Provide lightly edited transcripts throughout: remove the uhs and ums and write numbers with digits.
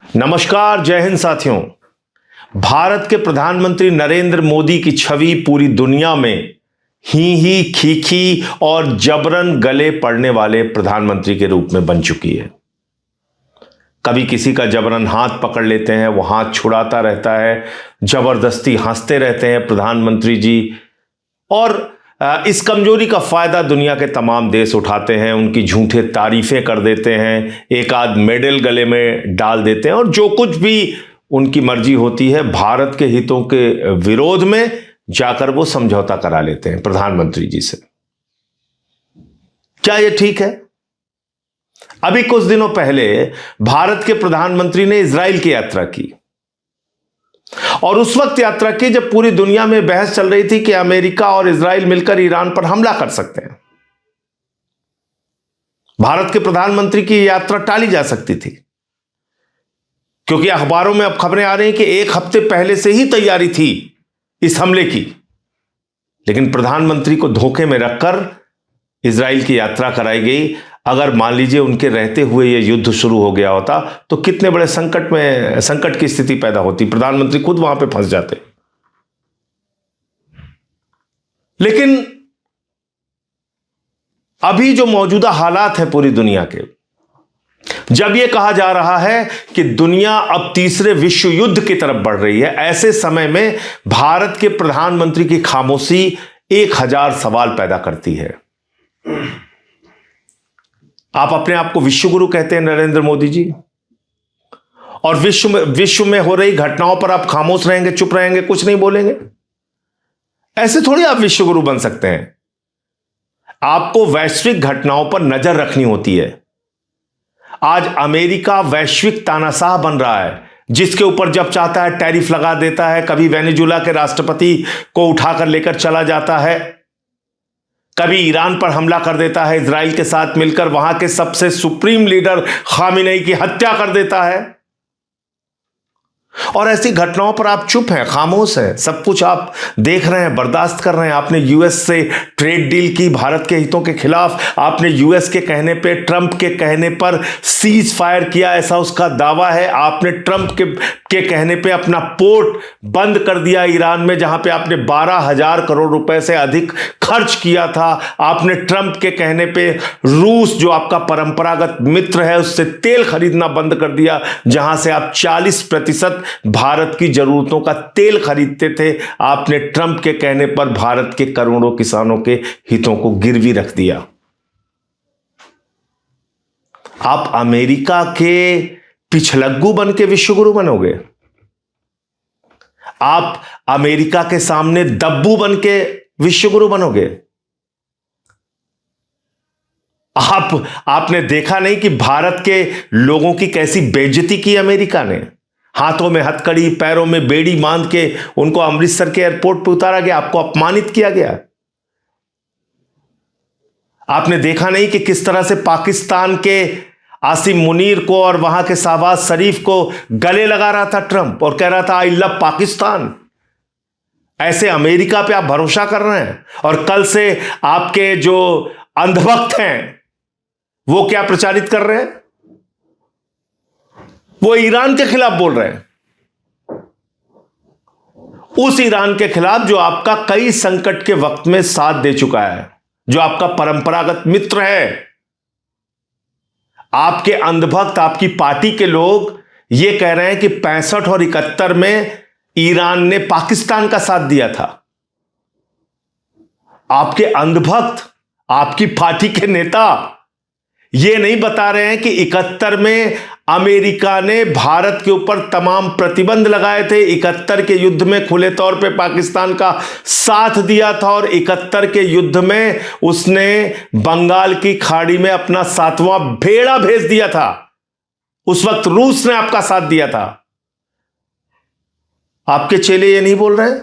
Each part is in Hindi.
नमस्कार, जय हिंद साथियों। भारत के प्रधानमंत्री नरेंद्र मोदी की छवि पूरी दुनिया में ही खीखी और जबरन गले पड़ने वाले प्रधानमंत्री के रूप में बन चुकी है। कभी किसी का जबरन हाथ पकड़ लेते हैं, वो हाथ छुड़ाता रहता है, जबरदस्ती हंसते रहते हैं प्रधानमंत्री जी, और इस कमजोरी का फायदा दुनिया के तमाम देश उठाते हैं, उनकी झूठे तारीफें कर देते हैं, एक आध मेडल गले में डाल देते हैं और जो कुछ भी उनकी मर्जी होती है भारत के हितों के विरोध में जाकर वो समझौता करा लेते हैं प्रधानमंत्री जी से। क्या ये ठीक है? अभी कुछ दिनों पहले भारत के प्रधानमंत्री ने इजराइल की यात्रा की और उस वक्त यात्रा की जब पूरी दुनिया में बहस चल रही थी कि अमेरिका और इजराइल मिलकर ईरान पर हमला कर सकते हैं। भारत के प्रधानमंत्री की यात्रा टाली जा सकती थी क्योंकि अखबारों में अब खबरें आ रही हैं कि एक हफ्ते पहले से ही तैयारी थी इस हमले की, लेकिन प्रधानमंत्री को धोखे में रखकर इजराइल की यात्रा कराई गई। अगर मान लीजिए उनके रहते हुए यह युद्ध शुरू हो गया होता तो कितने बड़े संकट की स्थिति पैदा होती, प्रधानमंत्री खुद वहां पे फंस जाते। लेकिन अभी जो मौजूदा हालात है पूरी दुनिया के, जब यह कहा जा रहा है कि दुनिया अब तीसरे विश्व युद्ध की तरफ बढ़ रही है, ऐसे समय में भारत के प्रधानमंत्री की खामोशी 1000 सवाल पैदा करती है। आप अपने आप को विश्वगुरु कहते हैं नरेंद्र मोदी जी, और विश्व में हो रही घटनाओं पर आप खामोश रहेंगे, चुप रहेंगे, कुछ नहीं बोलेंगे। ऐसे थोड़ी आप विश्वगुरु बन सकते हैं। आपको वैश्विक घटनाओं पर नजर रखनी होती है। आज अमेरिका वैश्विक तानाशाह बन रहा है, जिसके ऊपर जब चाहता है टैरिफ लगा देता है, कभी वेनेजुला के राष्ट्रपति को उठाकर लेकर चला जाता है, कभी ईरान पर हमला कर देता है, इजराइल के साथ मिलकर वहां के सबसे सुप्रीम लीडर खामिनेई की हत्या कर देता है। और ऐसी घटनाओं पर आप चुप हैं, खामोश हैं, सब कुछ आप देख रहे हैं, बर्दाश्त कर रहे हैं। आपने यूएस से ट्रेड डील की भारत के हितों के खिलाफ, आपने यूएस के कहने पे, ट्रंप के कहने पर सीज फायर किया, ऐसा उसका दावा है। आपने ट्रंप के कहने पे अपना पोर्ट बंद कर दिया ईरान में, जहां पे आपने 12,000 करोड़ रुपए से अधिक खर्च किया था। आपने ट्रंप के कहने पे रूस, जो आपका परंपरागत मित्र है, उससे तेल खरीदना बंद कर दिया, जहां से आप 40% भारत की जरूरतों का तेल खरीदते थे। आपने ट्रंप के कहने पर भारत के करोड़ों किसानों के हितों को गिरवी रख दिया। आप अमेरिका के पिछलग्गू बन के विश्वगुरु बनोगे? आप अमेरिका के सामने दब्बू बन के विश्वगुरु बनोगे? आपने देखा नहीं कि भारत के लोगों की कैसी बेइज्जती की अमेरिका ने? हाथों में हथकड़ी, पैरों में बेड़ी बांध के उनको अमृतसर के एयरपोर्ट पर उतारा गया, आपको अपमानित किया गया। आपने देखा नहीं कि किस तरह से पाकिस्तान के आसिम मुनीर को और वहां के शहबाज शरीफ को गले लगा रहा था ट्रंप और कह रहा था आई लव पाकिस्तान। ऐसे अमेरिका पे आप भरोसा कर रहे हैं, और कल से आपके जो अंधभक्त हैं वो क्या प्रचारित कर रहे हैं? वो ईरान के खिलाफ बोल रहे हैं, उस ईरान के खिलाफ जो आपका कई संकट के वक्त में साथ दे चुका है, जो आपका परंपरागत मित्र है। आपके अंधभक्त, आपकी पार्टी के लोग ये कह रहे हैं कि 65 और 71 में ईरान ने पाकिस्तान का साथ दिया था। आपके अंधभक्त, आपकी पार्टी के नेता ये नहीं बता रहे हैं कि 71 में अमेरिका ने भारत के ऊपर तमाम प्रतिबंध लगाए थे, 71 के युद्ध में खुले तौर पे पाकिस्तान का साथ दिया था, और 71 के युद्ध में उसने बंगाल की खाड़ी में अपना 7वां भेड़ा भेज दिया था। उस वक्त रूस ने आपका साथ दिया था। आपके चेले ये नहीं बोल रहे हैं?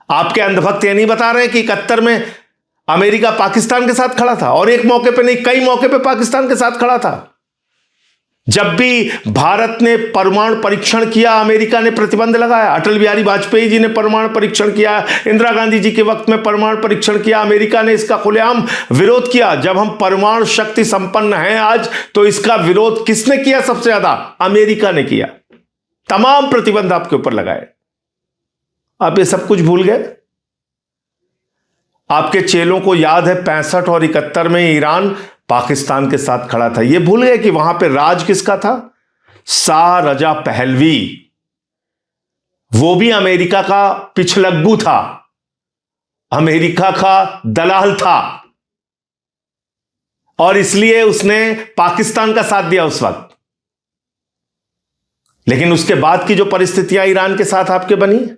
आपके अंधभक्त ये नहीं बता रहे हैं कि 71 में अमेरिका पाकिस्तान के साथ खड़ा था, और एक मौके पे नहीं, कई मौके पे पाकिस्तान के साथ खड़ा था। जब भी भारत ने परमाणु परीक्षण किया, अमेरिका ने प्रतिबंध लगाया। अटल बिहारी वाजपेयी जी ने परमाणु परीक्षण किया, इंदिरा गांधी जी के वक्त में परमाणु परीक्षण किया, अमेरिका ने इसका खुलेआम विरोध किया। जब हम परमाणु शक्ति संपन्न हैं आज, तो इसका विरोध किसने किया? सबसे ज्यादा अमेरिका ने किया। तमाम प्रतिबंध आपके ऊपर लगाए। आप ये सब कुछ भूल गए। आपके चेलों को याद है 65 और 71 में ईरान पाकिस्तान के साथ खड़ा था। ये भूल गए कि वहां पे राज किसका था? Shah Reza Pahlavi. वो भी अमेरिका का पिछलग्गू था, अमेरिका का दलाल था, और इसलिए उसने पाकिस्तान का साथ दिया उस वक्त। लेकिन उसके बाद की जो परिस्थितियां ईरान के साथ आपके बनी,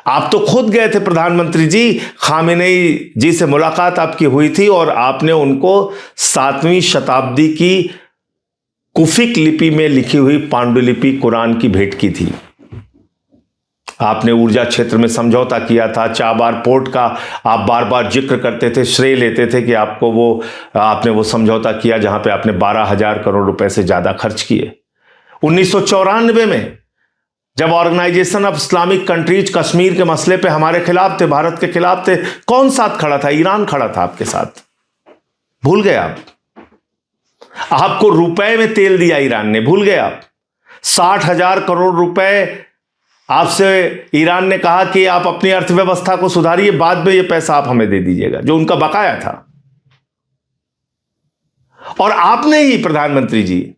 आप तो खुद गए थे प्रधानमंत्री जी, खामेनेई जी से मुलाकात आपकी हुई थी और आपने उनको 7वीं शताब्दी की कुफिक लिपि में लिखी हुई पांडुलिपि कुरान की भेंट की थी। आपने ऊर्जा क्षेत्र में समझौता किया था। चाबार पोर्ट का आप बार बार जिक्र करते थे, श्रेय लेते थे कि आपने वो समझौता किया जहां पे आपने 12,000 करोड़ रुपए से ज्यादा खर्च किए। 1994 में जब organisation of Islamic countries Kashmir के मसले पे हमारे खिलाफ थे, भारत के खिलाफ थे, कौन साथ खड़ा था? ईरान खड़ा था आपके साथ। भूल गए आप? आपको रुपए में तेल दिया ईरान ने, भूल गए आप? 60,000 करोड़ रुपए आपसे ईरान ने कहा कि आप अपनी अर्थव्यवस्था को सुधारिए, बाद में ये पैसा आप हमें दे दीजिएगा, जो उनका बकाया था। और आपने ही प्रधानमंत्री जी,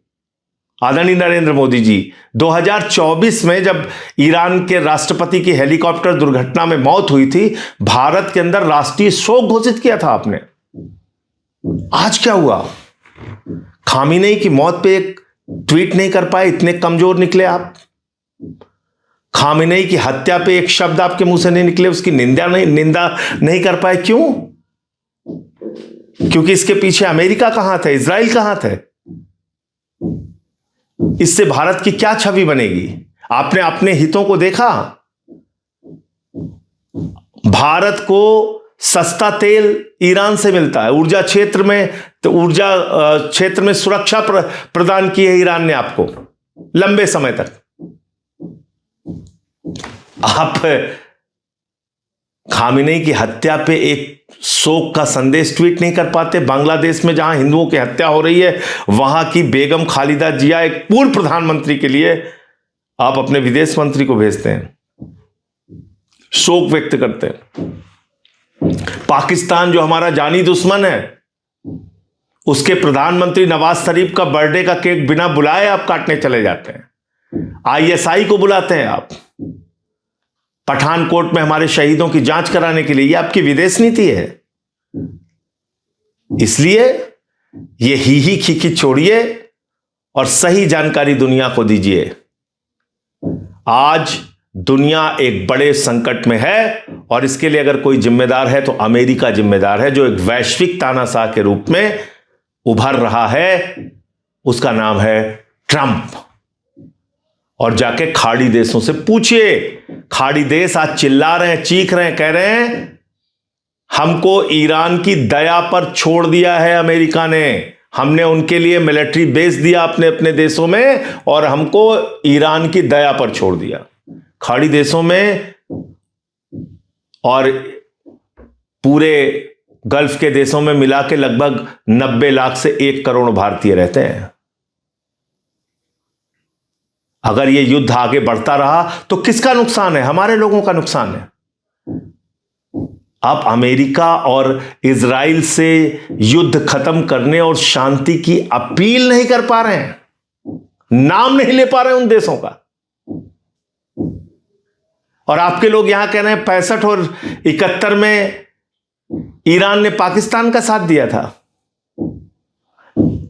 आदरणीय नरेंद्र मोदी जी, 2024 में जब ईरान के राष्ट्रपति की हेलीकॉप्टर दुर्घटना में मौत हुई थी, भारत के अंदर राष्ट्रीय शोक घोषित किया था आपने। आज क्या हुआ? खामेनेई की मौत पे एक ट्वीट नहीं कर पाए, इतने कमजोर निकले आप। खामेनेई की हत्या पे एक शब्द आपके मुंह से नहीं निकले, उसकी निंदा नहीं कर पाए। क्यों? क्योंकि इसके पीछे अमेरिका कहां थे, इजराइल कहां थे? इससे भारत की क्या छवि बनेगी? आपने अपने हितों को देखा। भारत को सस्ता तेल ईरान से मिलता है, ऊर्जा क्षेत्र में, तो ऊर्जा क्षेत्र में सुरक्षा प्रदान की है ईरान ने आपको लंबे समय तक। आप खामेनेई की हत्या पे एक शोक का संदेश ट्वीट नहीं कर पाते? बांग्लादेश में जहां हिंदुओं की हत्या हो रही है, वहां की बेगम खालिदा जिया, एक पूर्व प्रधानमंत्री के लिए आप अपने विदेश मंत्री को भेजते हैं, शोक व्यक्त करते हैं। पाकिस्तान जो हमारा जानी दुश्मन है, उसके प्रधानमंत्री नवाज शरीफ का बर्थडे का केक बिना बुलाए आप काटने चले जाते हैं। आईएसआई को बुलाते हैं आप पठानकोट में हमारे शहीदों की जांच कराने के लिए। यह आपकी विदेश नीति है। इसलिए ये ही खीखी छोड़िए और सही जानकारी दुनिया को दीजिए। आज दुनिया एक बड़े संकट में है और इसके लिए अगर कोई जिम्मेदार है तो अमेरिका जिम्मेदार है, जो एक वैश्विक तानाशाह के रूप में उभर रहा है। उसका नाम है ट्रंप। और जाके खाड़ी देशों से पूछिए। खाड़ी देश आज चिल्ला रहे हैं, चीख रहे हैं, कह रहे हैं हमको ईरान की दया पर छोड़ दिया है अमेरिका ने। हमने उनके लिए मिलिट्री बेस दिया अपने अपने देशों में और हमको ईरान की दया पर छोड़ दिया। खाड़ी देशों में और पूरे गल्फ के देशों में मिला के लगभग 90 लाख से 1 करोड़ भारतीय रहते हैं। अगर यह युद्ध आगे बढ़ता रहा तो किसका नुकसान है? हमारे लोगों का नुकसान है। आप अमेरिका और इजराइल से युद्ध खत्म करने और शांति की अपील नहीं कर पा रहे हैं, नाम नहीं ले पा रहे हैं उन देशों का। और आपके लोग यहां कह रहे हैं 65 और 71 में ईरान ने पाकिस्तान का साथ दिया था।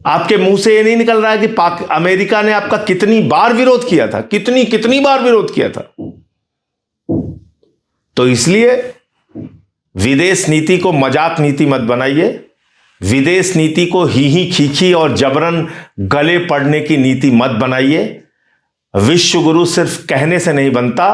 आपके मुंह से यह नहीं निकल रहा है कि अमेरिका ने आपका कितनी बार विरोध किया था, कितनी बार विरोध किया था। तो इसलिए विदेश नीति को मजाक नीति मत बनाइए। विदेश नीति को ही खीखी और जबरन गले पड़ने की नीति मत बनाइए। विश्व गुरु सिर्फ कहने से नहीं बनता।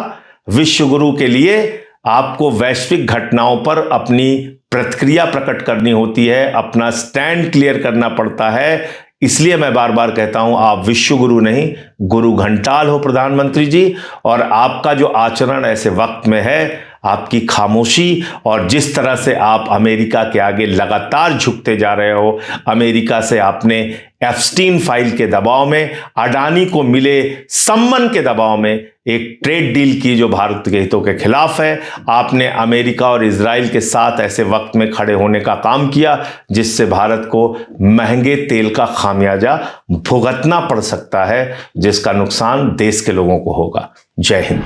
विश्व गुरु के लिए आपको वैश्विक घटनाओं पर अपनी प्रतिक्रिया प्रकट करनी होती है, अपना स्टैंड क्लियर करना पड़ता है। इसलिए मैं बार बार कहता हूं, आप विश्व गुरु नहीं, गुरु घंटाल हो प्रधानमंत्री जी। और आपका जो आचरण ऐसे वक्त में है, आपकी खामोशी और जिस तरह से आप अमेरिका के आगे लगातार झुकते जा रहे हो, अमेरिका से आपने एप्स्टीन फाइल के दबाव में, अडानी को मिले सम्मन के दबाव में एक ट्रेड डील की जो भारत के हितों के खिलाफ है। आपने अमेरिका और इजराइल के साथ ऐसे वक्त में खड़े होने का काम किया जिससे भारत को महंगे तेल का खामियाजा भुगतना पड़ सकता है, जिसका नुकसान देश के लोगों को होगा। जय हिंद।